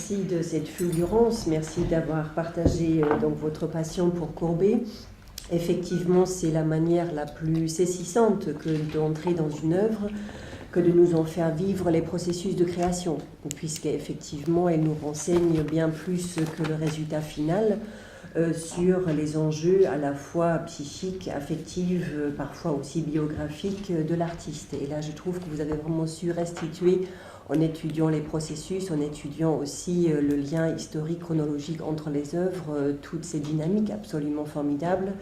merci de cette fulgurance, merci d'avoir partagé donc votre passion pour Courbet. Effectivement, c'est la manière la plus saisissante que d'entrer dans une œuvre, que de nous en faire vivre les processus de création, puisqu'effectivement, elle nous renseigne bien plus que le résultat final sur les enjeux à la fois psychiques, affectifs, parfois aussi biographiques de l'artiste. Et là, je trouve que vous avez vraiment su restituer, en étudiant les processus, en étudiant aussi le lien historique, chronologique entre les œuvres, toutes ces dynamiques absolument formidables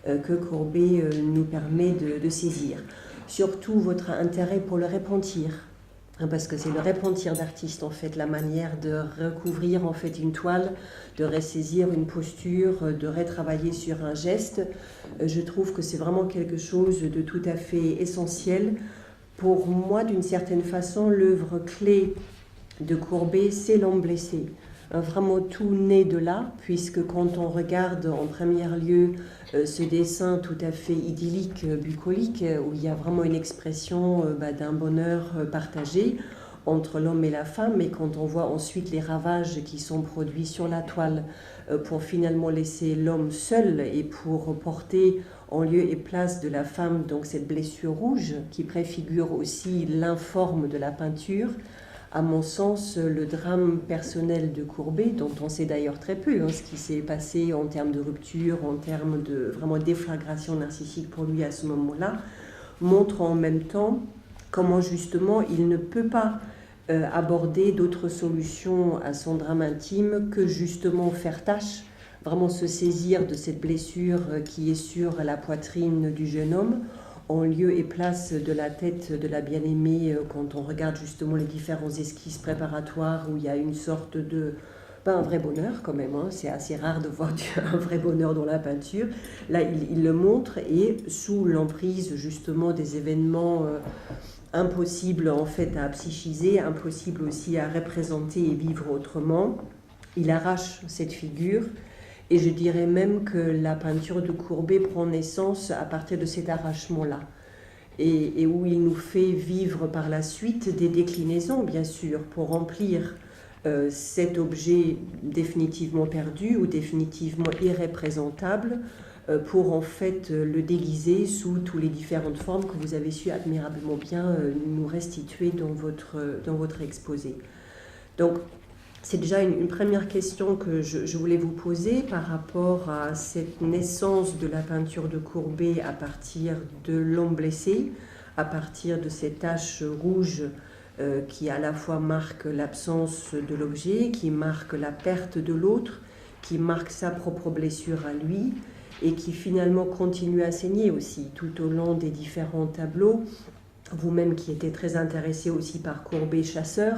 que Courbet nous permet de saisir. Surtout votre intérêt pour le repentir, parce que c'est le repentir d'artiste en fait, la manière de recouvrir en fait une toile, de ressaisir une posture, de retravailler sur un geste. Je trouve que c'est vraiment quelque chose de tout à fait essentiel. Pour moi, d'une certaine façon, l'œuvre clé de Courbet, c'est L'Homme blessé. Vraiment tout naît de là, puisque quand on regarde en premier lieu ce dessin tout à fait idyllique, bucolique, où il y a vraiment une expression d'un bonheur partagé entre l'homme et la femme, mais quand on voit ensuite les ravages qui sont produits sur la toile pour finalement laisser l'homme seul et pour porter en lieu et place de la femme donc cette blessure rouge qui préfigure aussi l'informe de la peinture, à mon sens, le drame personnel de Courbet, dont on sait d'ailleurs très peu, ce qui s'est passé en termes de rupture, en termes de vraiment déflagration narcissique pour lui à ce moment-là, montre en même temps comment justement il ne peut pas aborder d'autres solutions à son drame intime que justement faire tâche, vraiment se saisir de cette blessure qui est sur la poitrine du jeune homme, en lieu et place de la tête de la bien-aimée, quand on regarde justement les différents esquisses préparatoires où il y a une sorte de... pas un vrai bonheur quand même, c'est assez rare de voir un vrai bonheur dans la peinture. Là, il le montre et sous l'emprise justement des événements impossibles en fait à psychiser, impossibles aussi à représenter et vivre autrement, il arrache cette figure. Et je dirais même que la peinture de Courbet prend naissance à partir de cet arrachement-là. Et où il nous fait vivre par la suite des déclinaisons, bien sûr, pour remplir cet objet définitivement perdu ou définitivement irreprésentable, pour en fait le déguiser sous toutes les différentes formes que vous avez su admirablement bien nous restituer dans votre exposé. Donc, c'est déjà une première question que je voulais vous poser par rapport à cette naissance de la peinture de Courbet à partir de L'Homme blessé, à partir de ces taches rouges qui à la fois marquent l'absence de l'objet, qui marquent la perte de l'autre, qui marquent sa propre blessure à lui et qui finalement continue à saigner aussi tout au long des différents tableaux. Vous-même qui étiez très intéressé aussi par Courbet chasseur,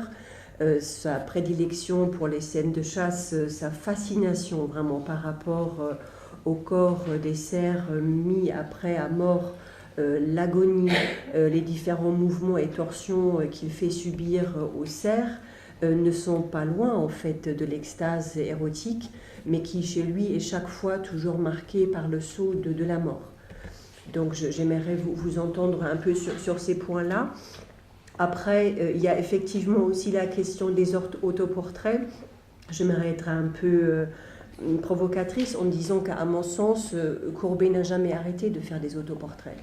sa prédilection pour les scènes de chasse, sa fascination vraiment par rapport au corps des cerfs mis après à mort, l'agonie, les différents mouvements et torsions qu'il fait subir aux cerfs ne sont pas loin en fait de l'extase érotique, mais qui chez lui est chaque fois toujours marquée par le sceau de la mort. Donc j'aimerais vous entendre un peu sur ces points-là. Après, il y a effectivement aussi la question des autoportraits. J'aimerais être un peu provocatrice en disant qu'à mon sens, Courbet n'a jamais arrêté de faire des autoportraits.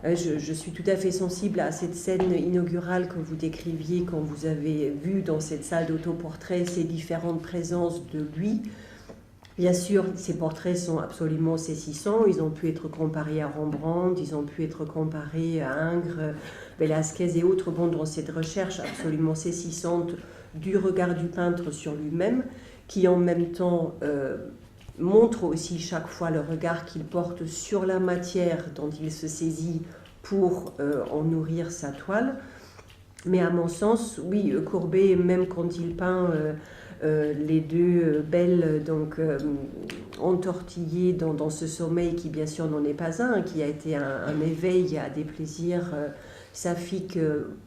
Je suis tout à fait sensible à cette scène inaugurale que vous décriviez quand vous avez vu dans cette salle d'autoportraits ces différentes présences de lui. Bien sûr, ces portraits sont absolument saisissants. Ils ont pu être comparés à Rembrandt, ils ont pu être comparés à Ingres, Velázquez et autres, dans cette recherche absolument saisissante du regard du peintre sur lui-même, qui en même temps montre aussi chaque fois le regard qu'il porte sur la matière dont il se saisit pour en nourrir sa toile. Mais à mon sens, oui, Courbet, même quand il peint les deux belles entortillées dans ce sommeil qui bien sûr n'en est pas un, qui a été un éveil à des plaisirs saphiques,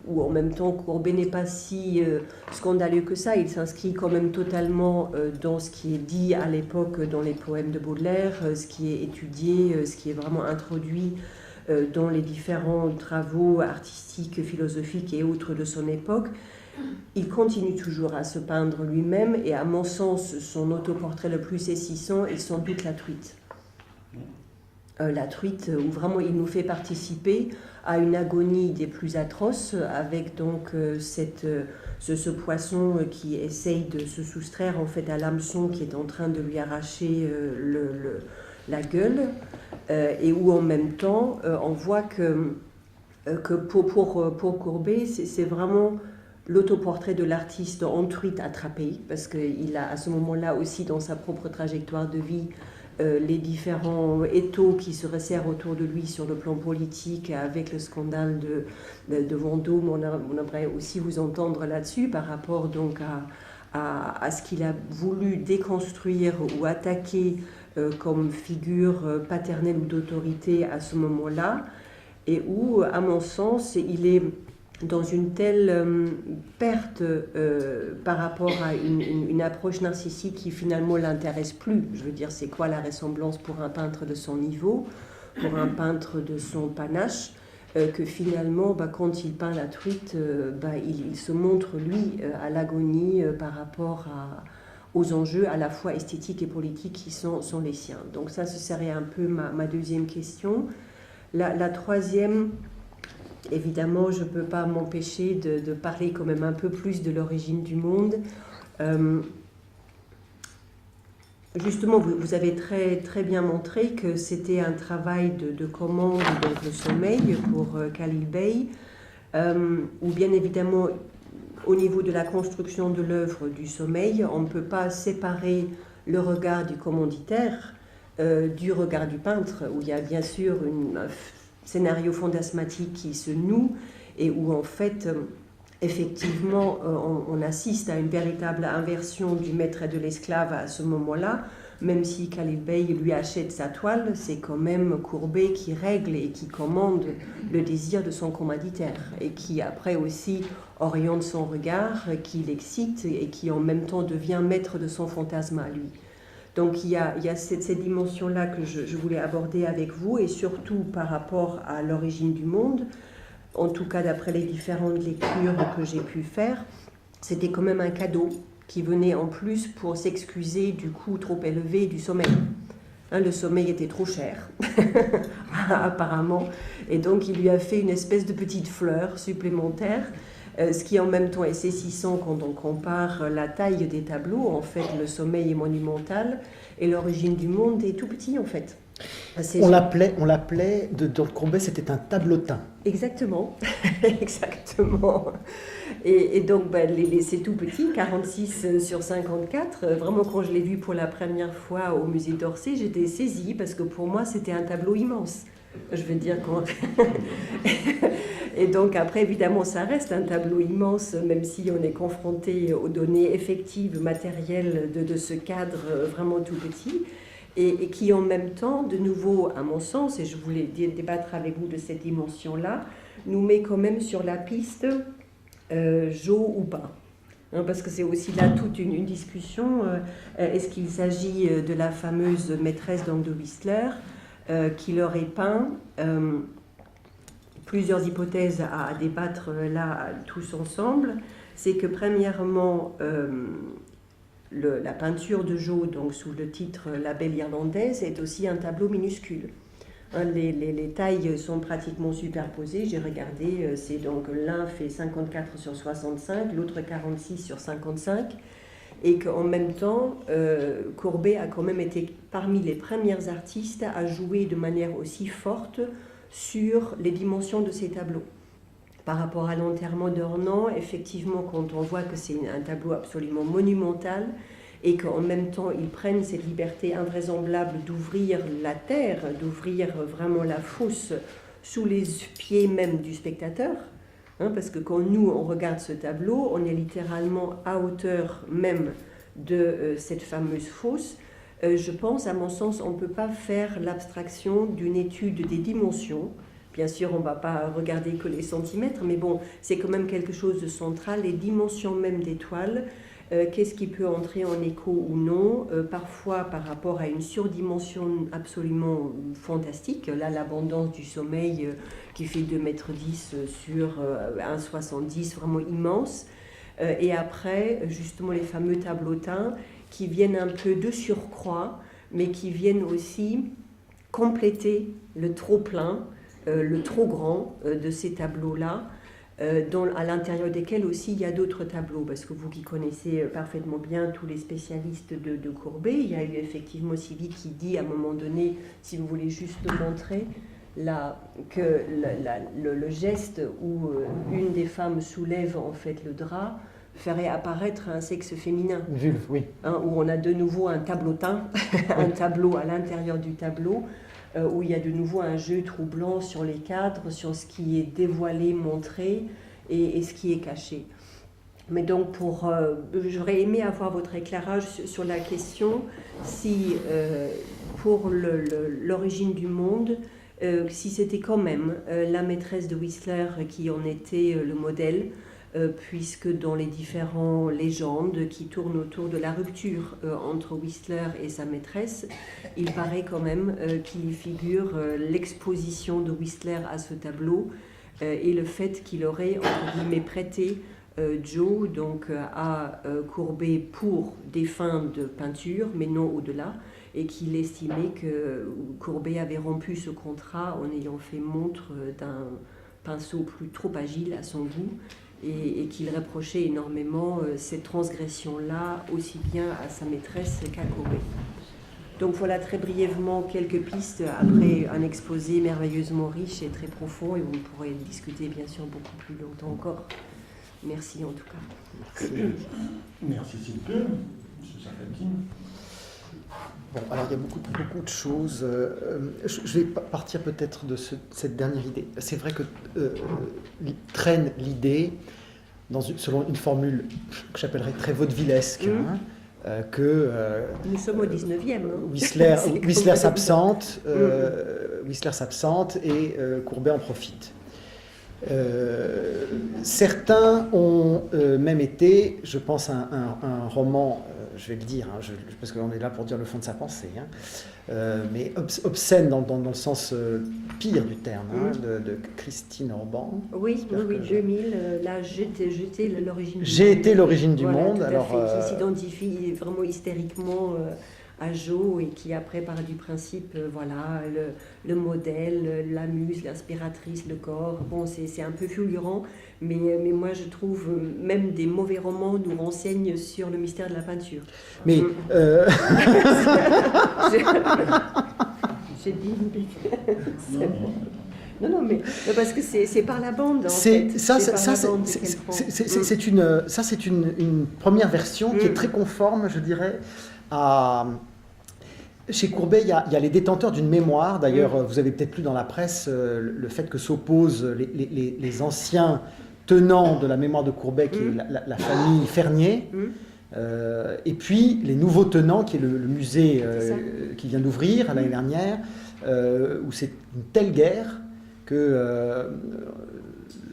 où en même temps Courbet n'est pas si scandaleux que ça, il s'inscrit quand même totalement dans ce qui est dit à l'époque dans les poèmes de Baudelaire, ce qui est étudié, ce qui est vraiment introduit dans les différents travaux artistiques, philosophiques et autres de son époque. Il continue toujours à se peindre lui-même, et à mon sens, son autoportrait le plus saisissant est sans doute La Truite. La Truite, où vraiment il nous fait participer à une agonie des plus atroces, avec donc ce poisson qui essaye de se soustraire en fait à l'hameçon qui est en train de lui arracher la gueule, et où en même temps on voit que pour Courbet, c'est vraiment l'autoportrait de l'artiste en truite attrapé, parce qu'il a à ce moment-là aussi dans sa propre trajectoire de vie les différents étaux qui se resserrent autour de lui sur le plan politique, avec le scandale de Vendôme. On aimerait aussi vous entendre là-dessus par rapport donc à ce qu'il a voulu déconstruire ou attaquer comme figure paternelle ou d'autorité à ce moment-là, et où, à mon sens, il est dans une telle perte par rapport à une approche narcissique qui finalement l'intéresse plus. Je veux dire, c'est quoi la ressemblance pour un peintre de son niveau, pour un peintre de son panache, que finalement, quand il peint La Truite, il se montre, lui, à l'agonie par rapport aux enjeux à la fois esthétiques et politiques qui sont les siens. Donc ça, ce serait un peu ma deuxième question. La troisième... Évidemment, je ne peux pas m'empêcher de parler quand même un peu plus de l'origine du monde. Justement, vous avez très, très bien montré que c'était un travail de commande, donc le sommeil pour Khalil Bey, où bien évidemment, au niveau de la construction de l'œuvre du sommeil, on ne peut pas séparer le regard du commanditaire du regard du peintre, où il y a bien sûr un scénario fantasmatique qui se noue, et où en fait, effectivement, on assiste à une véritable inversion du maître et de l'esclave à ce moment-là. Même si Khalil Bey lui achète sa toile, c'est quand même Courbet qui règle et qui commande le désir de son commanditaire, et qui après aussi oriente son regard, qui l'excite et qui en même temps devient maître de son fantasme à lui. Donc il y a cette dimension-là que je voulais aborder avec vous, et surtout par rapport à l'origine du monde, en tout cas d'après les différentes lectures que j'ai pu faire, c'était quand même un cadeau qui venait en plus pour s'excuser du coût trop élevé du sommeil. Le sommeil était trop cher, apparemment, et donc il lui a fait une espèce de petite fleur supplémentaire, ce qui en même temps est saisissant quand on compare la taille des tableaux. En fait, le sommeil est monumental et l'origine du monde est tout petit en fait. On l'appelait de Courbet, c'était un tableautin. Exactement, exactement. Et donc, c'est tout petit, 46 sur 54. Vraiment, quand je l'ai vu pour la première fois au musée d'Orsay, j'étais saisie parce que pour moi, c'était un tableau immense. Je veux dire, Et donc, après, évidemment, ça reste un tableau immense, même si on est confronté aux données effectives, matérielles de ce cadre vraiment tout petit. Et qui en même temps, de nouveau, à mon sens, et je voulais débattre avec vous de cette dimension-là, nous met quand même sur la piste Jo ou pas. Parce que c'est aussi là toute une discussion. Est-ce qu'il s'agit de la fameuse maîtresse donc de Whistler qui leur est peint plusieurs hypothèses à débattre là tous ensemble. C'est que premièrement, la peinture de Jo, donc sous le titre La Belle Irlandaise, est aussi un tableau minuscule. Les tailles sont pratiquement superposées. J'ai regardé, c'est donc l'un fait 54 sur 65, l'autre 46 sur 55, et qu'en même temps, Courbet a quand même été parmi les premiers artistes à jouer de manière aussi forte sur les dimensions de ces tableaux. Par rapport à l'enterrement d'Ornans, effectivement, quand on voit que c'est un tableau absolument monumental et qu'en même temps, ils prennent cette liberté invraisemblable d'ouvrir la terre, d'ouvrir vraiment la fosse sous les pieds même du spectateur, parce que quand nous, on regarde ce tableau, on est littéralement à hauteur même de cette fameuse fosse. Je pense, à mon sens, on ne peut pas faire l'abstraction d'une étude des dimensions. Bien sûr, on ne va pas regarder que les centimètres, mais bon, c'est quand même quelque chose de central. Les dimensions même des toiles, Qu'est-ce qui peut entrer en écho ou non, parfois par rapport à une surdimension absolument fantastique, là l'abondance du sommeil qui fait 2,10 m sur 1,70 m, vraiment immense, et après justement les fameux tableautins qui viennent un peu de surcroît, mais qui viennent aussi compléter le trop plein, le trop grand de ces tableaux-là, à l'intérieur desquels aussi il y a d'autres tableaux, parce que vous qui connaissez parfaitement bien tous les spécialistes de Courbet, il y a eu effectivement Sylvie qui dit à un moment donné, si vous voulez juste montrer, que le geste où une des femmes soulève en fait le drap ferait apparaître un sexe féminin. Vulve, oui. Où on a de nouveau un tableautin, un tableau à l'intérieur du tableau, où il y a de nouveau un jeu troublant sur les cadres, sur ce qui est dévoilé, montré et ce qui est caché. Mais donc, j'aurais aimé avoir votre éclairage sur la question si, pour l'origine du monde, si c'était quand même la maîtresse de Whistler qui en était le modèle, puisque dans les différentes légendes qui tournent autour de la rupture entre Whistler et sa maîtresse, il paraît quand même qu'il figure l'exposition de Whistler à ce tableau et le fait qu'il aurait, entre guillemets, prêté Joe donc, à Courbet pour des fins de peinture, mais non au-delà, et qu'il estimait que Courbet avait rompu ce contrat en ayant fait montre d'un pinceau trop agile à son goût, et qu'il reprochait énormément cette transgression-là, aussi bien à sa maîtresse qu'à Courbet. Donc voilà très brièvement quelques pistes, après un exposé merveilleusement riche et très profond, et vous pourrez discuter bien sûr beaucoup plus longtemps encore. Merci en tout cas. Merci Sylvie, M. Sarfati. Bon, alors il y a beaucoup de choses. Je vais partir peut-être de cette dernière idée. C'est vrai que traîne l'idée, selon une formule que j'appellerais très vaudevillesque, que nous sommes au 19e. Whistler s'absente, et Courbet en profite. Certains ont même été, je pense, un roman, je vais le dire, parce qu'on est là pour dire le fond de sa pensée, mais obscène dans le sens pire du terme, de Christine Orban. Oui, 2000, là j'étais l'origine du monde. J'ai été l'origine du monde. Alors, qui s'identifie vraiment hystériquement à Joe et qui après part du principe, voilà, le modèle, la muse, l'inspiratrice, le corps. Bon, c'est un peu fulgurant, mais moi je trouve même des mauvais romans nous renseignent sur le mystère de la peinture. Mais j'ai dit une bêtise. Non, mais parce que c'est par la bande. C'est une première version qui est très conforme, je dirais, chez Courbet, il y a les détenteurs d'une mémoire. D'ailleurs, vous avez peut-être lu dans la presse le fait que s'opposent les anciens tenants de la mémoire de Courbet, qui est la famille Fernier, et puis les nouveaux tenants, qui est le musée qui vient d'ouvrir l'année dernière, où c'est une telle guerre que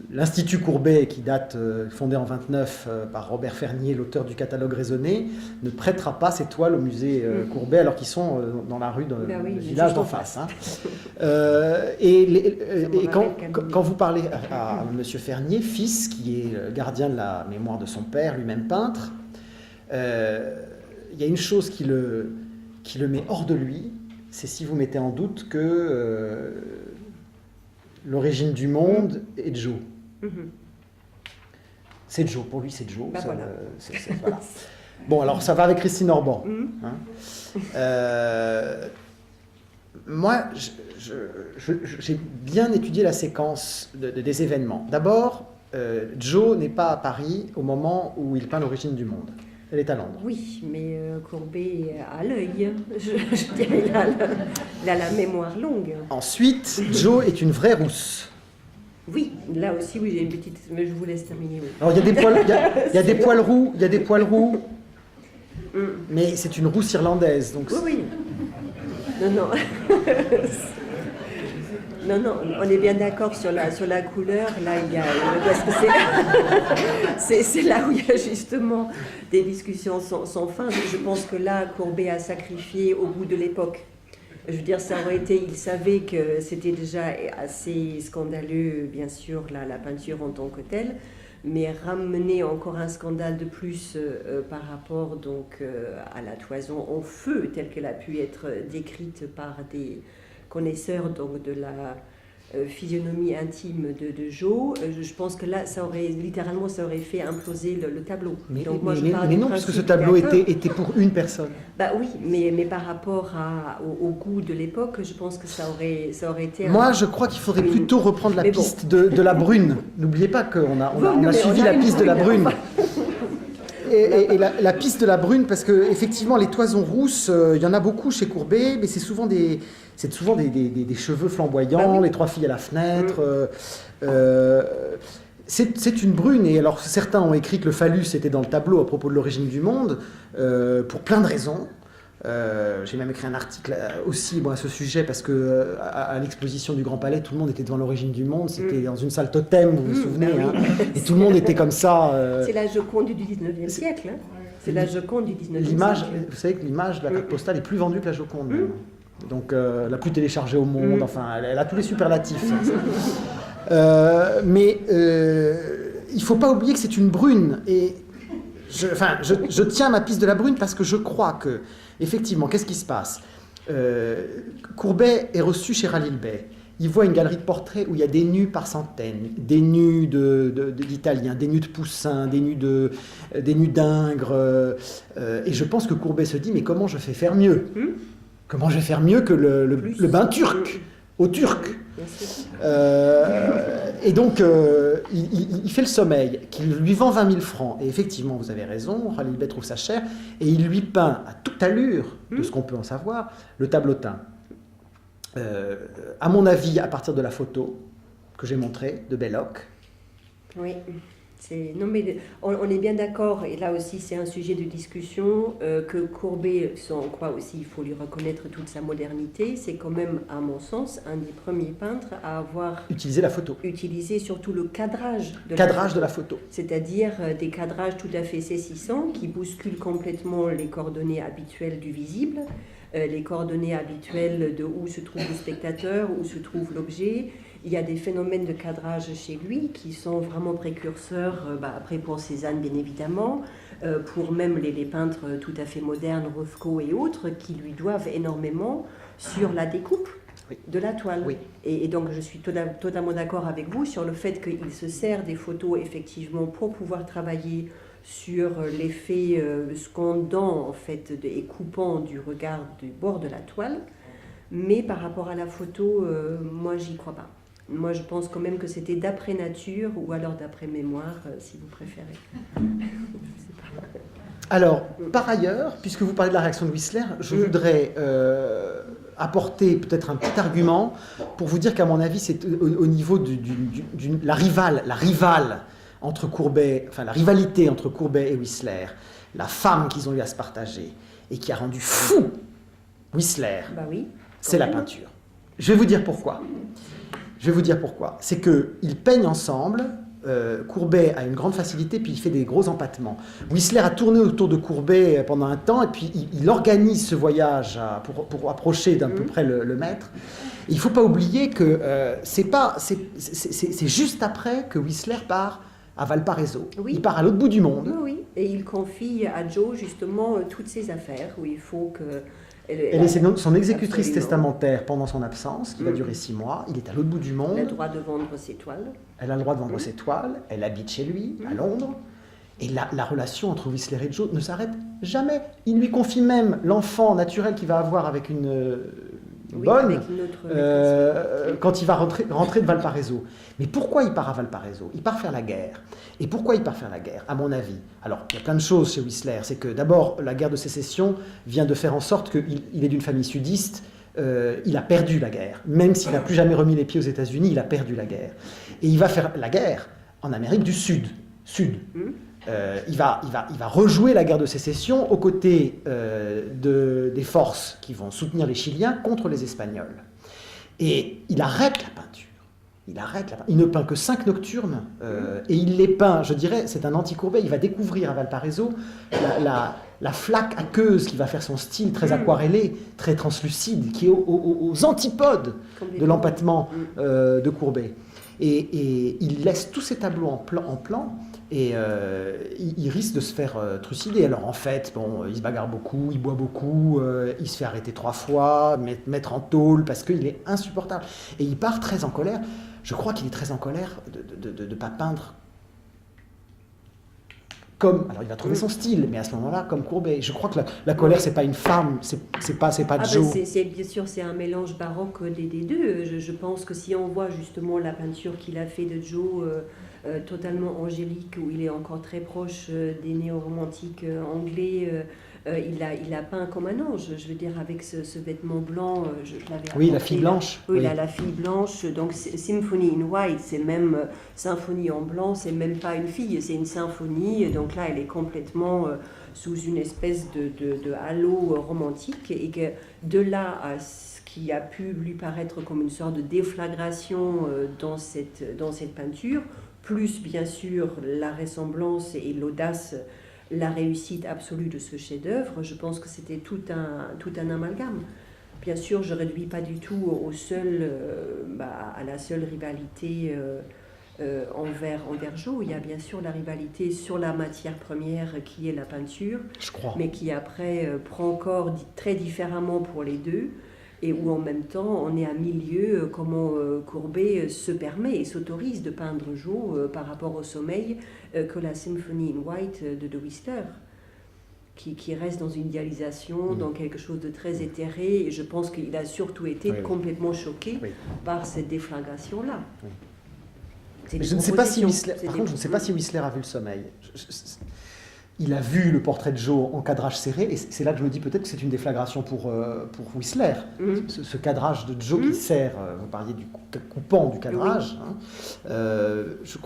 l'Institut Courbet, qui date, fondé en 29 par Robert Fernier, l'auteur du catalogue raisonné, ne prêtera pas ses toiles au musée Courbet, alors qu'ils sont dans la rue, dans le village d'en face. Et quand vous parlez à M. Fernier, fils, qui est gardien de la mémoire de son père, lui-même peintre, il y a une chose qui le met hors de lui, c'est si vous mettez en doute que l'origine du monde est Joe. C'est Joe, pour lui c'est Joe. Voilà. Voilà. Bon, alors ça va avec Christine Orban. Moi, j'ai bien étudié la séquence des événements. D'abord, Joe n'est pas à Paris au moment où il peint l'origine du monde. Elle est à Londres. Oui, mais Courbet a l'œil. Je dirais, il a la mémoire longue. Ensuite, Joe est une vraie rousse. Oui, là aussi, oui, j'ai une petite... Mais je vous laisse terminer, oui. Alors, il y a des poils roux, mais c'est une rousse irlandaise. Donc oui. Non. Non, non, on est bien d'accord sur la couleur. Là, il y a, parce que c'est là où il y a justement des discussions sans fin. Je pense que là, Courbet a sacrifié au goût de l'époque. Je veux dire, ça aurait été, il savait que c'était déjà assez scandaleux, bien sûr, la peinture en tant que telle, mais ramener encore un scandale de plus par rapport donc à la toison en feu, telle qu'elle a pu être décrite par des connaisseurs donc de la physionomie intime de Jo, je pense que là, ça aurait fait imploser le tableau. Mais, donc, moi, je parle mais du non, parce que ce principe tableau d'accord. était pour une personne. Bah oui, mais par rapport au goût de l'époque, je pense que ça aurait été... Moi, je crois qu'il faudrait plutôt reprendre la Mais bon. piste de la brune. N'oubliez pas qu'on a mais suivi on a la une piste de la brune, brune. Et la piste de la brune, parce que effectivement, les toisons rousses, il y en a beaucoup chez Courbet, mais c'est souvent des cheveux flamboyants, Bah oui. les trois filles à la fenêtre. C'est une brune, et alors certains ont écrit que le phallus était dans le tableau à propos de l'origine du monde, pour plein de raisons. J'ai même écrit un article aussi à ce sujet, parce que à l'exposition du Grand Palais, tout le monde était devant l'origine du monde, c'était dans une salle totem, vous vous souvenez, bah oui. hein, et tout le monde était comme ça. C'est la Joconde du 19e siècle. Hein. C'est la Joconde du 19e L'image, siècle. vous savez que l'image de la carte postale est plus vendue que la Joconde. Donc la plus téléchargée au monde, enfin elle a tous les superlatifs. Mais il ne faut pas oublier que c'est une brune. Et je tiens ma piste de la brune parce que je crois que, effectivement, qu'est-ce qui se passe? Courbet est reçu chez Ralil Bey. Il voit une galerie de portraits où il y a des nus par centaines, des nus d'Italiens, des nus de Poussin, des nus d'Ingres. Et je pense que Courbet se dit, mais comment je fais faire mieux? Comment je vais faire mieux que le bain turc, au turc? Et donc, il fait le sommeil, qui lui vend 20 000 francs. Et effectivement, vous avez raison, Ralil Bey trouve ça cher. Et il lui peint, à toute allure, de ce qu'on peut en savoir, le tableautin. À mon avis, à partir de la photo que j'ai montrée, de Belloc. Oui. Non, mais on est bien d'accord, et là aussi c'est un sujet de discussion, que Courbet, sans quoi aussi il faut lui reconnaître toute sa modernité, c'est quand même, à mon sens, un des premiers peintres à avoir Utiliser la photo. utilisé surtout le cadrage De la photo. C'est-à-dire des cadrages tout à fait saisissants qui bousculent complètement les coordonnées habituelles du visible, les coordonnées habituelles de où se trouve le spectateur, où se trouve l'objet. Il y a des phénomènes de cadrage chez lui qui sont vraiment précurseurs, après pour Cézanne bien évidemment, pour même les peintres tout à fait modernes, Rothko et autres, qui lui doivent énormément sur la découpe de la toile. Oui. Et donc je suis totalement d'accord avec vous sur le fait qu'il se sert des photos effectivement pour pouvoir travailler sur l'effet scandant en fait, et coupant du regard du bord de la toile. Mais par rapport à la photo, moi j'y crois pas. Moi, je pense quand même que c'était d'après nature ou alors d'après mémoire, si vous préférez. Alors, par ailleurs, puisque vous parlez de la réaction de Whistler, je voudrais apporter peut-être un petit argument pour vous dire qu'à mon avis, c'est au niveau de la rivale entre Courbet, enfin la rivalité entre Courbet et Whistler, la femme qu'ils ont eu à se partager et qui a rendu fou Whistler, Oui, c'est la peinture. Je vais vous dire pourquoi. C'est qu'ils peignent ensemble. Courbet a une grande facilité, puis il fait des gros empattements. Whistler a tourné autour de Courbet pendant un temps, et puis il organise ce voyage pour approcher d'à peu près le maître. Et il ne faut pas oublier que c'est juste après que Whistler part à Valparaiso. Oui. Il part à l'autre bout du monde. Oui, et il confie à Jo justement toutes ses affaires, où il faut que... Elle est son exécutrice Absolument. testamentaire pendant son absence, qui va durer 6 mois. Il est à l'autre bout du monde. Elle a le droit de vendre ses toiles. Elle a le droit de vendre ses toiles. Elle habite chez lui, à Londres. Et la relation entre Whistler et Jo ne s'arrête jamais. Il lui confie même l'enfant naturel qu'il va avoir avec une bonne avec une autre quand il va rentrer de Valparaiso. Mais pourquoi il part à Valparaiso? Il part faire la guerre. Et pourquoi il part faire la guerre, à mon avis? Alors, il y a plein de choses chez Whistler. C'est que d'abord, la guerre de sécession vient de faire en sorte qu'il est d'une famille sudiste. Il a perdu la guerre. Même s'il n'a plus jamais remis les pieds aux États-Unis, il a perdu la guerre. Et il va faire la guerre en Amérique du Sud. Il va rejouer la guerre de sécession aux côtés des forces qui vont soutenir les Chiliens contre les Espagnols. Et il arrête la peinture. Il ne peint que 5 nocturnes, et il les peint, je dirais, c'est un anti-Courbet. Il va découvrir à Valparaiso la flaque aqueuse qui va faire son style très aquarellé, très translucide, qui est aux antipodes de l'empattement de Courbet. Et il laisse tous ses tableaux en plan, et il risque de se faire trucider. Alors en fait, bon, il se bagarre beaucoup, il boit beaucoup, il se fait arrêter 3 fois, mettre en tôle, parce qu'il est insupportable. Et il part très en colère. Je crois qu'il est très en colère de ne pas peindre comme... Alors il va trouver son style, mais à ce moment-là, comme Courbet. Je crois que la colère, c'est pas une femme, c'est pas Joe. Bien sûr, c'est un mélange baroque des deux. Je pense que si on voit justement la peinture qu'il a fait de Joe, totalement angélique, où il est encore très proche des néo-romantiques anglais, il a peint comme un ange, je veux dire, avec ce vêtement blanc. Je l'avais Oui, la apporté, fille blanche. Oui, la fille blanche. Donc, Symphony in White, c'est même symphonie en blanc, c'est même pas une fille, c'est une symphonie. Donc là, elle est complètement sous une espèce de halo romantique. Et que de là à ce qui a pu lui paraître comme une sorte de déflagration dans cette peinture, plus bien sûr la ressemblance et l'audace, la réussite absolue de ce chef-d'œuvre, je pense que c'était tout un amalgame. Bien sûr, je ne réduis pas du tout à la seule rivalité envers Joe. Il y a bien sûr la rivalité sur la matière première qui est la peinture, Je crois. mais qui après prend corps très différemment pour les deux, et où en même temps on est à milieu, comment Courbet se permet et s'autorise de peindre Joe par rapport au sommeil que la Symphony in White de Whistler, qui reste dans une idéalisation, dans quelque chose de très éthéré, et je pense qu'il a surtout été complètement choqué par cette déflagration-là. Je ne sais pas si Whistler, par contre, je ne sais pas si Whistler a vu le sommeil. Il a vu le portrait de Joe en cadrage serré, et c'est là que je me dis peut-être que c'est une déflagration pour Whistler. Ce cadrage de Joe qui sert, vous parliez du coupant du cadrage, je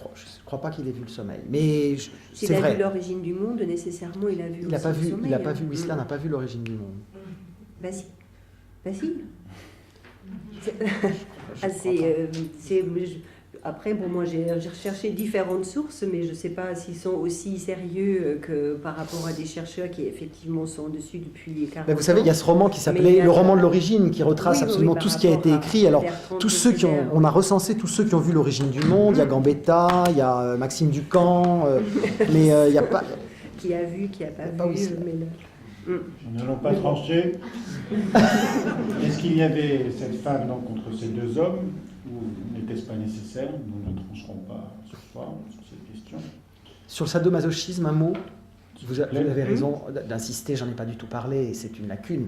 crois pas qu'il ait vu le sommeil. Mais s'il a vu l'origine du monde, nécessairement il a vu le sommeil. Il n'a pas vu, Whistler n'a pas vu l'origine du monde. Bah si. Après, bon, moi j'ai recherché différentes sources, mais je ne sais pas s'ils sont aussi sérieux que par rapport à des chercheurs qui effectivement sont dessus depuis 40 ans. Vous savez, il y a ce roman qui s'appelait Le roman de l'origine, qui retrace absolument tout ce qui a été écrit. Alors, tous ceux on a recensé tous ceux qui ont vu l'origine du monde. Il y a Gambetta, il y a Maxime Ducamp, mais il n'y a pas... Qui a vu, qui n'a pas vu. Nous n'allons pas trancher. Est-ce qu'il y avait cette femme donc, contre ces deux hommes, ou n'était-ce pas nécessaire? Nous ne trancherons pas ce soir sur cette question. Sur le sadomasochisme, un mot. Vous avez raison d'insister, j'en ai pas du tout parlé, c'est une lacune.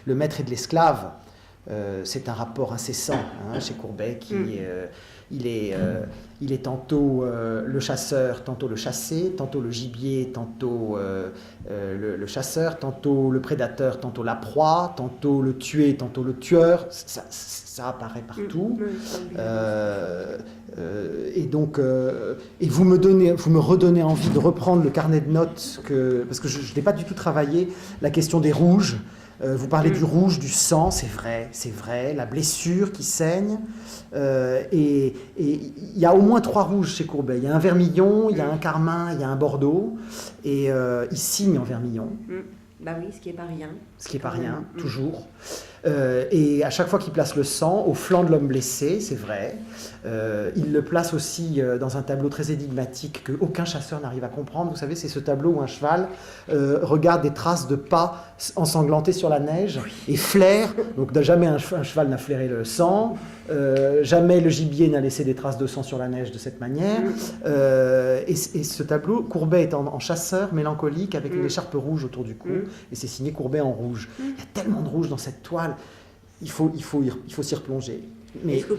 Le maître et de l'esclave, c'est un rapport incessant chez Courbet qui il est tantôt le chasseur, tantôt le chassé, tantôt le gibier, tantôt le chasseur, tantôt le prédateur, tantôt la proie, tantôt le tué, tantôt le tueur. Ça apparaît partout. Et donc, et vous me redonnez envie de reprendre le carnet de notes parce que je n'ai pas du tout travaillé la question des rouges. Vous parlez du rouge, du sang, c'est vrai, la blessure qui saigne. Et il y a au moins 3 rouges chez Courbet. Il y a un vermillon, il y a un carmin, il y a un bordeaux. Et il signe en vermillon. Bah oui, ce qui n'est pas rien. Ce qui n'est pas rien, toujours. Et à chaque fois qu'il place le sang, au flanc de l'homme blessé, c'est vrai. Il le place aussi dans un tableau très énigmatique qu'aucun chasseur n'arrive à comprendre. Vous savez, c'est ce tableau où un cheval regarde des traces de pas ensanglantés sur la neige et flaire. Donc jamais un cheval n'a flairé le sang, jamais le gibier n'a laissé des traces de sang sur la neige de cette manière. Et ce tableau, Courbet est en chasseur mélancolique avec une écharpe rouge autour du cou, et c'est signé Courbet en rouge. Il y a tellement de rouge dans cette toile, il faut s'y replonger. Mais... Est-ce que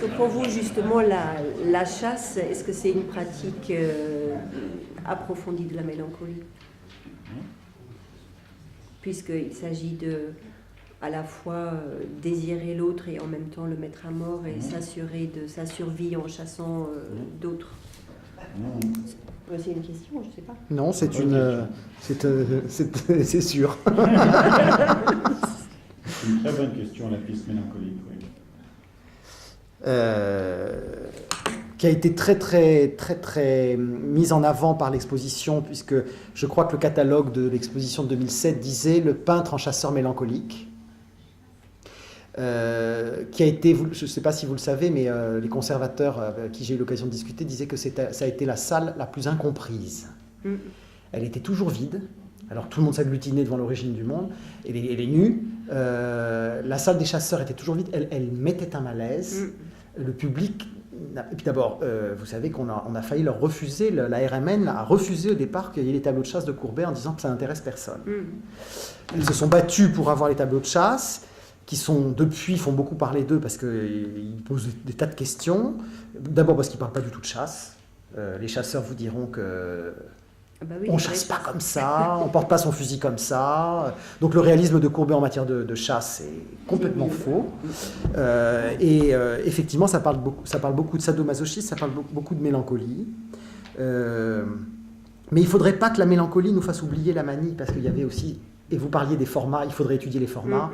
pour vous, justement, la chasse, est-ce que c'est une pratique approfondie de la mélancolie? Puisqu'il s'agit à la fois désirer l'autre et en même temps le mettre à mort et s'assurer de sa survie en chassant d'autres. C'est une question, je ne sais pas. Non, c'est sûr. C'est une très bonne question, la piste mélancolique, oui. Qui a été très mise en avant par l'exposition, puisque je crois que le catalogue de l'exposition de 2007 disait « Le peintre en chasseur mélancolique ». Qui a été, je ne sais pas si vous le savez, mais les conservateurs avec qui j'ai eu l'occasion de discuter disaient que ça a été la salle la plus incomprise. Elle était toujours vide, alors tout le monde s'agglutinait devant l'origine du monde, et les nus. La salle des chasseurs était toujours vide, elle mettait un malaise. Le public, et puis d'abord, vous savez qu'on a failli leur refuser, la RMN a refusé au départ qu'il y ait les tableaux de chasse de Courbet en disant que ça n'intéresse personne. Ils se sont battus pour avoir les tableaux de chasse, qui depuis font beaucoup parler d'eux parce qu'ils posent des tas de questions. D'abord parce qu'ils ne parlent pas du tout de chasse. Les chasseurs vous diront que on ne chasse pas comme ça, on ne porte pas son fusil comme ça. Donc le réalisme de Courbet en matière de chasse est complètement faux. Effectivement, ça parle beaucoup de sadomasochisme, ça parle beaucoup de mélancolie. Mais il ne faudrait pas que la mélancolie nous fasse oublier la manie, parce qu'il y avait aussi, et vous parliez des formats, il faudrait étudier les formats.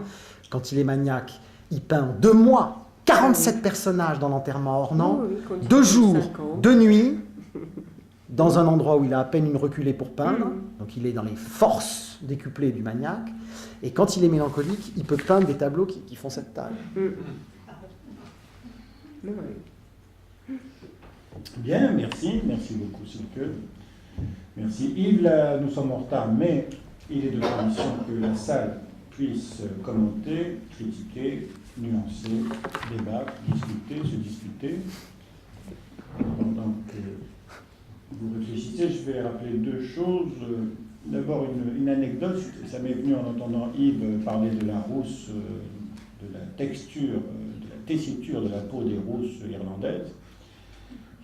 Quand il est maniaque, il peint en 2 mois 47 personnages dans l'enterrement ornant, 2 jours, 2 nuits, dans un endroit où il a à peine une reculée pour peindre, donc il est dans les forces décuplées du maniaque, et quand il est mélancolique, il peut peindre des tableaux qui font cette taille. Bien, merci beaucoup Silke. Merci Yves, là, nous sommes en retard, mais il est de condition que la salle puisse commenter, critiquer, nuancer, débattre, se disputer. Pendant que vous réfléchissez, je vais rappeler 2 choses. D'abord, une anecdote, ça m'est venu en entendant Yves parler de la rousse, de la texture, de la tessiture de la peau des rousses irlandaises.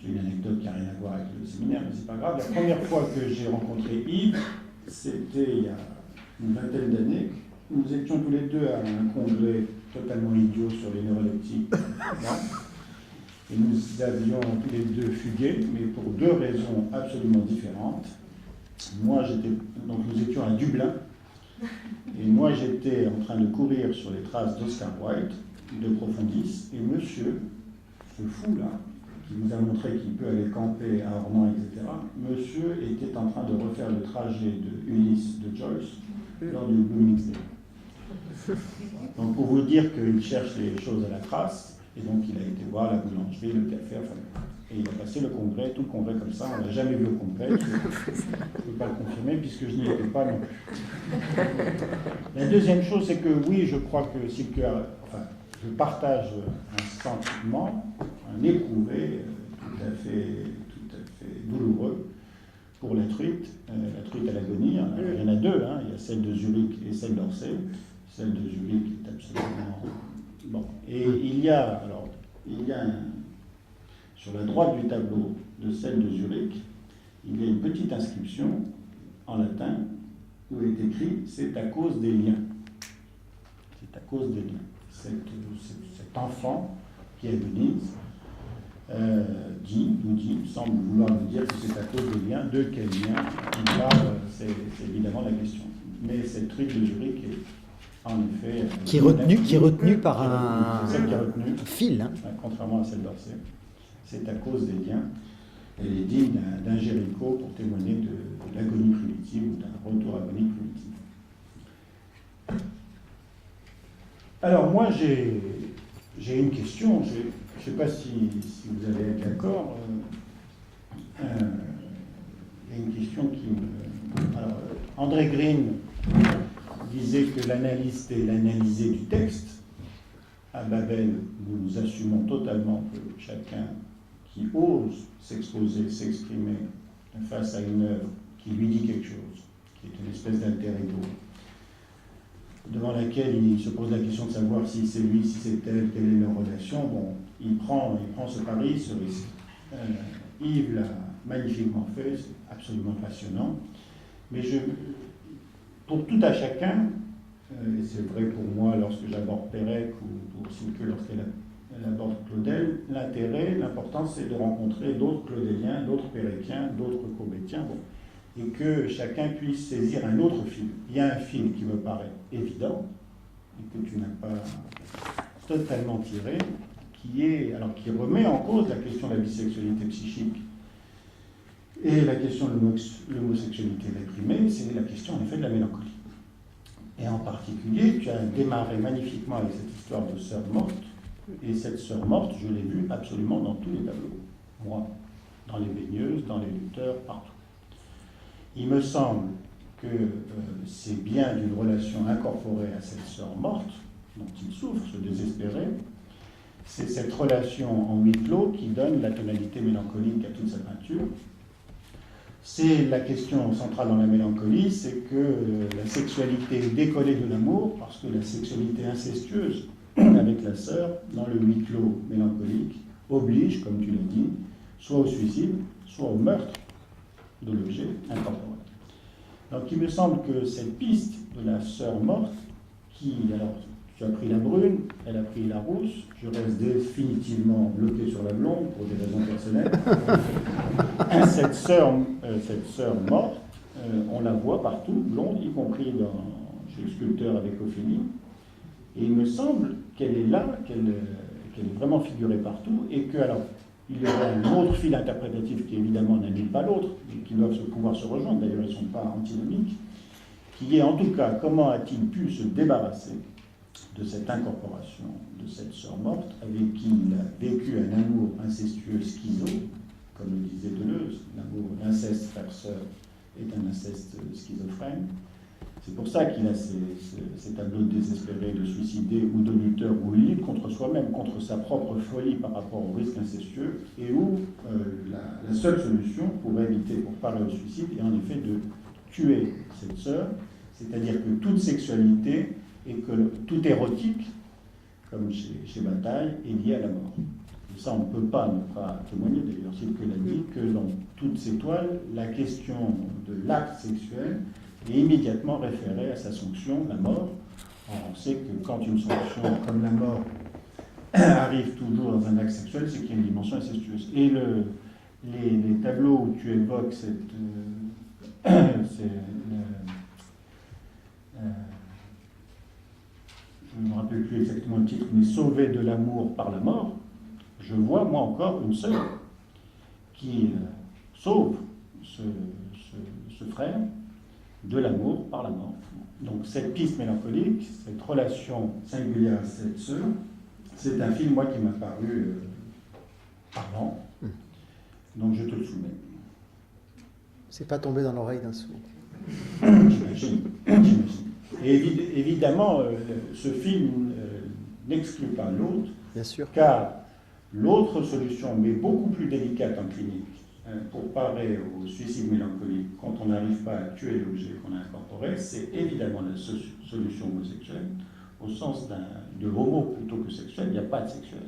J'ai une anecdote qui n'a rien à voir avec le séminaire, mais c'est pas grave. La première fois que j'ai rencontré Yves, c'était il y a une vingtaine d'années. Nous étions tous les deux à un congrès totalement idiot sur les neuroleptiques. Et nous avions tous les deux fugué, mais pour 2 raisons absolument différentes. Donc nous étions à Dublin, et moi j'étais en train de courir sur les traces d'Oscar Wilde, de Profondis, et monsieur, ce fou-là, qui nous a montré qu'il peut aller camper à Ornans, etc., monsieur était en train de refaire le trajet de Ulysse de Joyce lors du Bloomingdale. Donc pour vous dire qu'il cherche les choses à la trace, et donc il a été voir la boulangerie, le café, enfin, et il a passé tout le congrès comme ça, on ne l'a jamais vu au congrès, je ne peux pas le confirmer puisque je n'y étais pas non plus. La deuxième chose, c'est que oui, je crois que je partage un sentiment, un éprouvé tout à fait douloureux pour la truite à l'agonie. Il y en a 2, il y a celle de Zurich et celle d'Orsay. Celle de Zurich est absolument... Bon. Et il y a sur la droite du tableau de celle de Zurich, il y a une petite inscription en latin où il est écrit « C'est à cause des liens ». C'est à cause des liens. Cet enfant qui agonise semble vouloir nous dire que c'est à cause des liens. De quels liens? C'est évidemment la question. Mais cette truite de Zurich est en effet... Qui est retenue par un fil. Contrairement à celle d'Orsay. C'est à cause des liens. Elle est digne d'un Géricault pour témoigner de l'agonie primitive ou d'un retour agonique primitif. Alors moi j'ai une question, je ne sais pas si vous allez être d'accord. Il y a une question qui me... Alors, André Green disait que l'analyste est l'analysé du texte. À Babel, nous assumons totalement que chacun qui ose s'exposer, s'exprimer face à une œuvre qui lui dit quelque chose, qui est une espèce d'alter ego, devant laquelle il se pose la question de savoir si c'est lui, si c'est elle, quelle est leur relation. Bon, il prend ce pari, ce risque. Yves l'a magnifiquement fait, c'est absolument passionnant. Mais pour tout à chacun, et c'est vrai pour moi lorsque j'aborde Pérec ou pour Silke lorsqu'elle aborde Claudel, l'important c'est de rencontrer d'autres Claudéliens, d'autres Péréciens, d'autres Courbetiens, et que chacun puisse saisir un autre fil. Il y a un fil qui me paraît évident, et que tu n'as pas totalement tiré, qui remet en cause la question de la bisexualité psychique et la question de l'homosexualité réprimée, c'est la question en effet de la mélancolie. Et en particulier, tu as démarré magnifiquement avec cette histoire de sœur morte, et cette sœur morte, je l'ai vue absolument dans tous les tableaux, moi, dans les baigneuses, dans les lutteurs, partout. Il me semble que c'est bien d'une relation incorporée à cette sœur morte, dont il souffre, ce désespéré. C'est cette relation en huis clos qui donne la tonalité mélancolique à toute sa peinture. C'est la question centrale dans la mélancolie, c'est que la sexualité est décollée de l'amour, parce que la sexualité incestueuse avec la sœur, dans le huis clos mélancolique, oblige, comme tu l'as dit, soit au suicide, soit au meurtre de l'objet incorporel. Donc il me semble que cette piste de la sœur morte, alors tu as pris la brune, elle a pris la rousse, je reste définitivement bloqué sur la blonde pour des raisons personnelles. Cette sœur morte, on la voit partout, blonde, y compris chez le sculpteur avec Ophélie. Et il me semble qu'elle est là, qu'elle est vraiment figurée partout, et que, alors, il y aura un autre fil interprétatif qui évidemment n'annule pas l'autre, et qui doivent pouvoir se rejoindre, d'ailleurs ils ne sont pas antinomiques, qui est en tout cas comment a-t-il pu se débarrasser de cette incorporation de cette sœur morte, avec qui il a vécu un amour incestueux schizo, comme le disait Deleuze, l'amour d'inceste frère-sœur est un inceste schizophrène. C'est pour ça qu'il a ces tableaux de désespérés, de suicidés ou de lutteurs où il lutte contre soi-même, contre sa propre folie par rapport au risque incestueux, et où la seule solution pour éviter, pour parler au suicide, est en effet de tuer cette sœur, c'est-à-dire que toute sexualité et que tout érotique, comme chez Bataille, est lié à la mort. Et ça, on ne peut pas ne pas témoigner, d'ailleurs, Silke l'a dit, que dans toutes ces toiles, la question de l'acte sexuel est immédiatement référée à sa sanction, la mort. Or, on sait que quand une sanction comme la mort arrive toujours dans un acte sexuel, c'est qu'il y a une dimension incestueuse. Et les tableaux où tu évoques je ne me rappelle plus exactement le titre, mais sauver de l'amour par la mort, je vois, moi encore, une sœur qui sauve ce frère de l'amour par la mort. Donc cette piste mélancolique, cette relation singulière à cette sœur, c'est un film, moi, qui m'a paru parlant. Donc je te le soumets. C'est pas tombé dans l'oreille d'un sourd. J'imagine. Et évidemment, ce film n'exclut pas l'autre, bien sûr, car l'autre solution, mais beaucoup plus délicate en clinique, pour parer au suicide mélancolique, quand on n'arrive pas à tuer l'objet qu'on a incorporé, c'est évidemment la solution homosexuelle, au sens de homo plutôt que sexuel. Il n'y a pas de sexuel.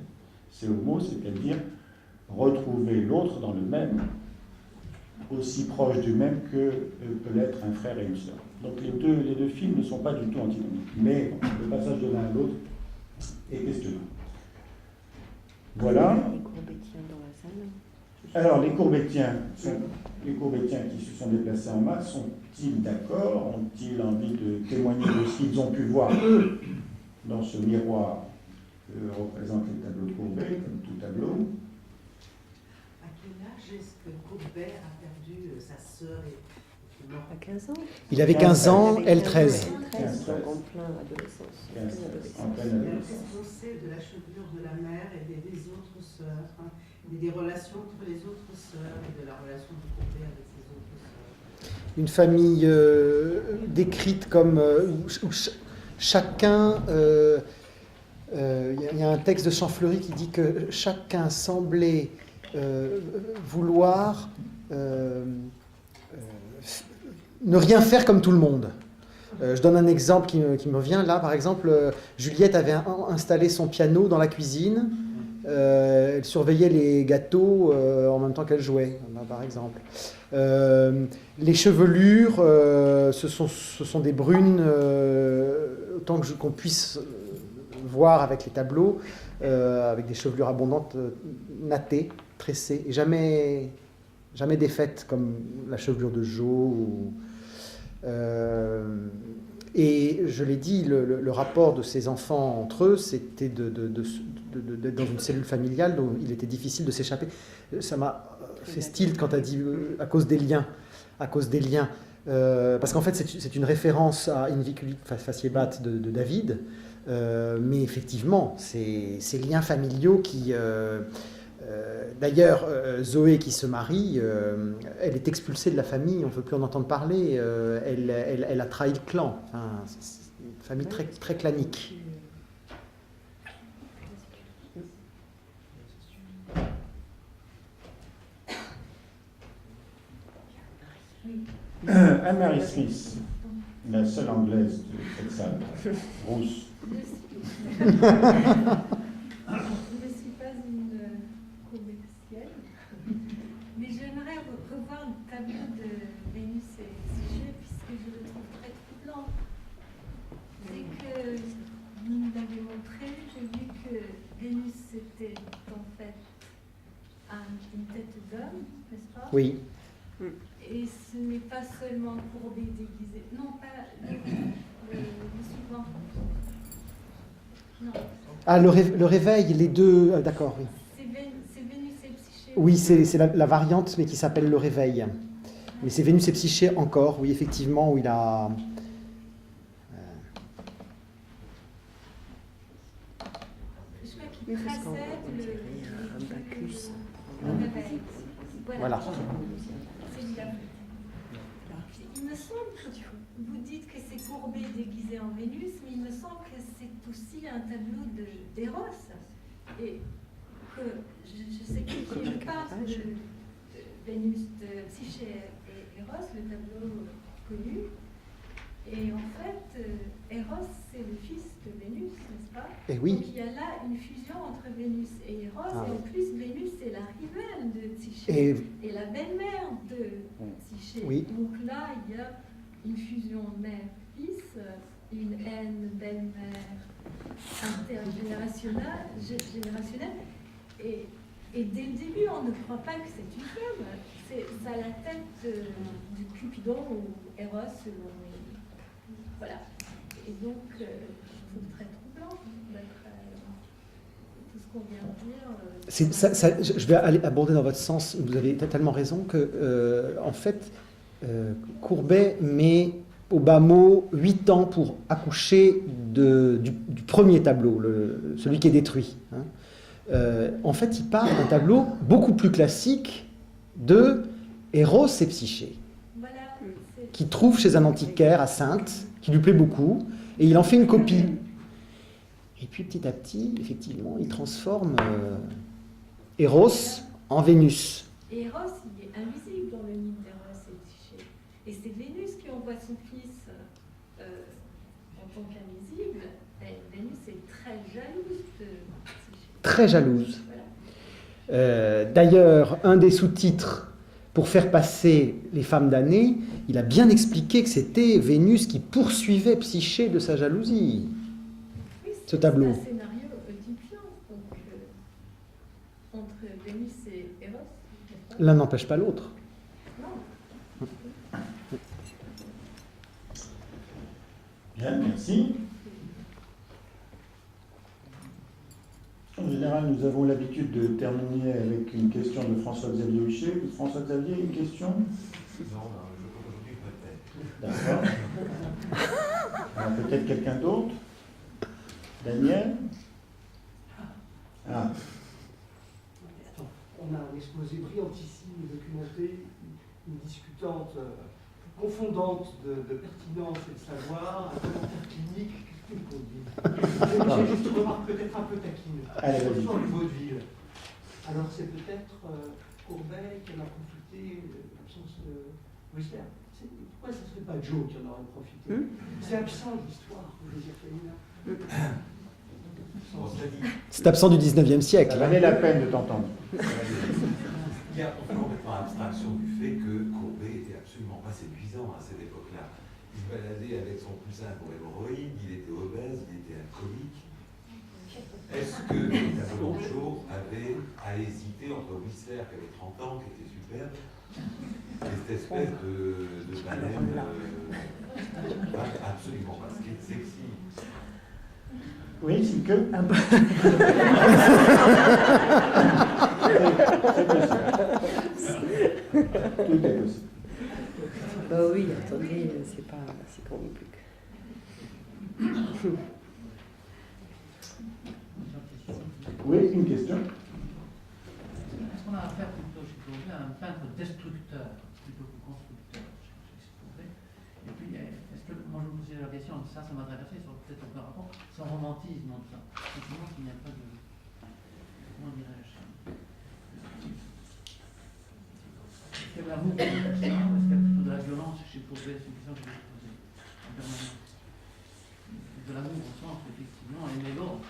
C'est homo, c'est-à-dire retrouver l'autre dans le même, aussi proche du même que peut l'être un frère et une sœur. Donc les deux films ne sont pas du tout antinomiques. Mais le passage de l'un à l'autre est questionnant. Voilà. Les Courbetiens dans la salle. Alors, les Courbetiens qui se sont déplacés en masse, sont-ils d'accord? Ont-ils envie de témoigner de ce qu'ils ont pu voir, eux, dans ce miroir que représentent les tableaux de Courbet, comme tout tableau? À quel âge est-ce que Courbet a perdu sa sœur et À 15 ans. Il avait 15 ans, elle 13. Donc en plein adolescence. En pleine adolescence. Qu'est-ce qu'on sait de la chevelure de la mère et des autres sœurs, des relations entre les autres sœurs et de la relation de Courbet avec ses autres sœurs? Une famille décrite comme où chacun. Il y a un texte de Champfleury qui dit que chacun semblait vouloir ne rien faire comme tout le monde. Je donne un exemple qui me vient là, par exemple, Juliette avait installé son piano dans la cuisine, elle surveillait les gâteaux en même temps qu'elle jouait, par exemple. Les chevelures, ce sont des brunes, autant qu'on puisse voir avec les tableaux, avec des chevelures abondantes, nattées, tressées, et jamais défaites comme la chevelure de Jo. Et je l'ai dit, le rapport de ces enfants entre eux, c'était d'être dans une cellule familiale dont il était difficile de s'échapper. Ça m'a fait style quand tu as dit à cause des liens. À cause des liens. Parce qu'en fait, c'est une référence à Inviculit Faciebat de David. Mais effectivement, ces liens familiaux qui... D'ailleurs, Zoé qui se marie, elle est expulsée de la famille, on ne veut plus en entendre parler, elle a trahi le clan. Enfin, c'est une famille très, très clanique. Anne-Marie Smith, la seule anglaise de cette salle, rousse. Je ne suis pas une commerciale, mais j'aimerais revoir le tableau de Vénus et Psyché, puisque je le trouve très troublant. Dès que vous nous l'avez montré, j'ai vu que Vénus était en fait une tête d'homme, n'est-ce pas? Oui. Et ce n'est pas seulement courbé, déguisé. Non, pas le suivant. Non. Ah, le réveil, les deux... d'accord, oui. C'est Vénus et Psyché. Oui, c'est la variante, mais qui s'appelle le réveil. Mais c'est Vénus et Psyché encore, oui, effectivement, où il a... Je crois qu'il précède le Bacchus. réveil. Voilà. C'est là. Il me semble que vous dites que c'est courbé déguisé en Vénus, mais il me semble que c'est aussi un tableau d'Eros. Et que je sais que je parle de Vénus, de Psyché et Eros, le tableau connu. Et en fait, Eros, c'est le fils de Vénus, n'est-ce pas? Et oui. Donc il y a là une fusion entre Vénus et Eros, Ah, et en oui. plus, Vénus, c'est la rivale de Psyché Et et la belle-mère de Psyché. Oui. Donc là, il y a une fusion mère-fils, une haine belle-mère intergénérationnelle, et dès le début, on ne croit pas que c'est une femme. Ça a la tête du Cupidon ou Eros. Voilà. Et donc, je trouve très troublant tout ce qu'on vient de dire. Je vais aller aborder dans votre sens, vous avez totalement raison, que en fait, Courbet met au bas mot 8 ans pour accoucher du premier tableau, celui qui est détruit. Hein. En fait, il part d'un tableau beaucoup plus classique de Eros et Psyché, Voilà, qui trouve chez un antiquaire à Saintes, qui lui plaît beaucoup, et il en fait une copie. Et puis petit à petit, effectivement, il transforme Eros en Vénus. Et Eros, il est invisible dans le mythe d'Eros et Psyché. Et c'est Vénus qui envoie son fils en tant qu'invisible. Et Vénus est très jalouse de Psyché. Très jalouse. Voilà. D'ailleurs, un des sous-titres, pour faire passer les femmes damnées, il a bien expliqué que c'était Vénus qui poursuivait Psyché de sa jalousie. Oui, Ce tableau. C'est un scénario oedipian, donc entre Vénus et Eros. n'est-ce pas? L'un n'empêche pas l'autre. Non. Bien, merci. En général, nous avons l'habitude de terminer avec une question de François-Xavier Huchet. François-Xavier, une question? Non, je aujourd'hui peut-être. D'accord. Alors, peut-être quelqu'un d'autre? Daniel? Ah. Attends, on a un exposé brillantissime et documenté, une discutante confondante de pertinence et de savoir, un commentaire clinique, qu'est-ce qu'on dit? J'ai juste une remarque peut-être un peu taquine. Allez, vas-y. Sur le vaudeville. Alors c'est peut-être Courbet qui en a profité, l'absence de Whistler. Pourquoi ça ne serait pas Joe qui en aurait profité? C'est absent de l'histoire, je veux dire, féminin. C'est absent du 19e siècle. Ça valait la peine de t'entendre. Il y a complètement abstraction du fait que Courbet était absolument pas séduisant à cette époque-là. Il se baladait avec son cousin pour hémorroïde, il était obèse, il était alcoolique. Est-ce que les tableaux Monchot avaient à hésiter entre Whistler, qui avait 30 ans, qui était superbe, et cette espèce de baleine absolument pas sexy? Oui, c'est que. Tout est possible. Bah oui, attendez, c'est quand même plus que... Oui, une question. Est-ce qu'on a affaire plutôt chez Courbet à un peintre destructeur plutôt que constructeur chez Courbet? Et puis, est-ce que, moi je me posais la question, ça m'a traversé sur peut-être aucun rapport, son romantisme dans ça. Simplement qu'il n'y a pas de. Comment dirais-je? Est-ce qu'il y a de l'amour ou est-ce qu'il y a plutôt de la violence chez Courbet? C'est une question que je vais poser en permanence. De l'amour au sens, effectivement, aimer l'autre.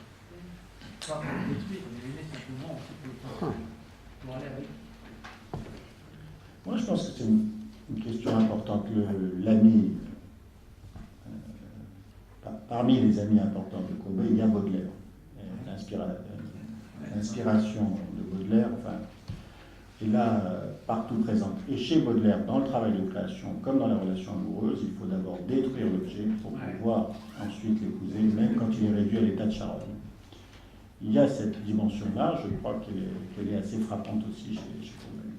Pas pour le détruire, mais l'aimer simplement aussi pour aller avec. Moi, je pense que c'est une question importante. L'ami, parmi les amis importants de Courbet, il y a Baudelaire. L'inspiration de Baudelaire, enfin, est là partout présente. Et chez Baudelaire, dans le travail de création, comme dans la relation amoureuse, il faut d'abord détruire l'objet pour pouvoir ensuite l'épouser, même quand il est réduit à l'état de charogne. Il y a cette dimension-là, je crois qu'elle est assez frappante aussi chez Courbet.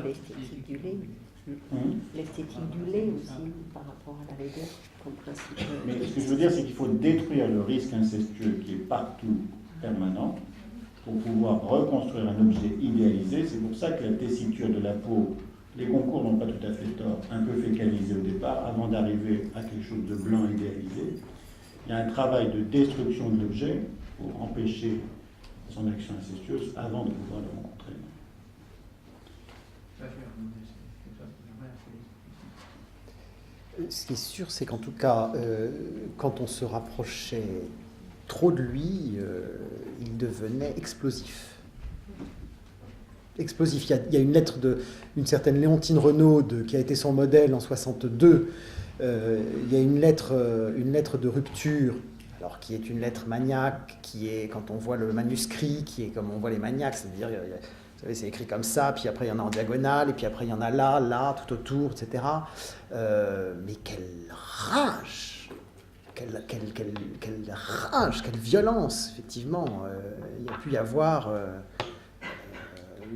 L'esthétique du lait. L'esthétique du lait aussi, par rapport à la laideur, comme principe. Mais ce que je veux dire, c'est qu'il faut détruire le risque incestueux qui est partout permanent pour pouvoir reconstruire un objet idéalisé. C'est pour ça que la tessiture de la peau, les concours n'ont pas tout à fait tort, un peu fécalisé au départ, avant d'arriver à quelque chose de blanc idéalisé. Il y a un travail de destruction de l'objet pour empêcher son action incestueuse avant de pouvoir le rencontrer. Ce qui est sûr, c'est qu'en tout cas, quand on se rapprochait trop de lui, il devenait explosif. Explosif. Il y a une lettre d'une certaine Léontine Renaud, qui a été son modèle en 62. Il y a une lettre de rupture, alors qui est une lettre maniaque, qui est, quand on voit le manuscrit, qui est comme on voit les maniaques, c'est-à-dire, vous savez, c'est écrit comme ça, puis après il y en a en diagonale, et puis après il y en a là, tout autour, etc. Mais quelle rage! Quelle rage, quelle violence, effectivement. Il y a pu y avoir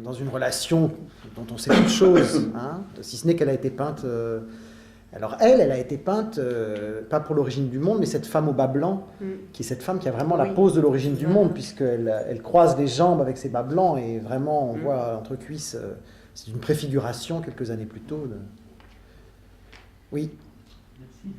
dans une relation dont on sait peu de choses, hein, si ce n'est qu'elle a été peinte. Alors elle a été peinte, pas pour l'origine du monde, mais cette femme au bas blanc, qui est cette femme qui a vraiment la pose de l'origine du monde, puisqu'elle croise les jambes avec ses bas blancs, et vraiment on voit entre cuisses, c'est une préfiguration quelques années plus tôt. Oui. Merci.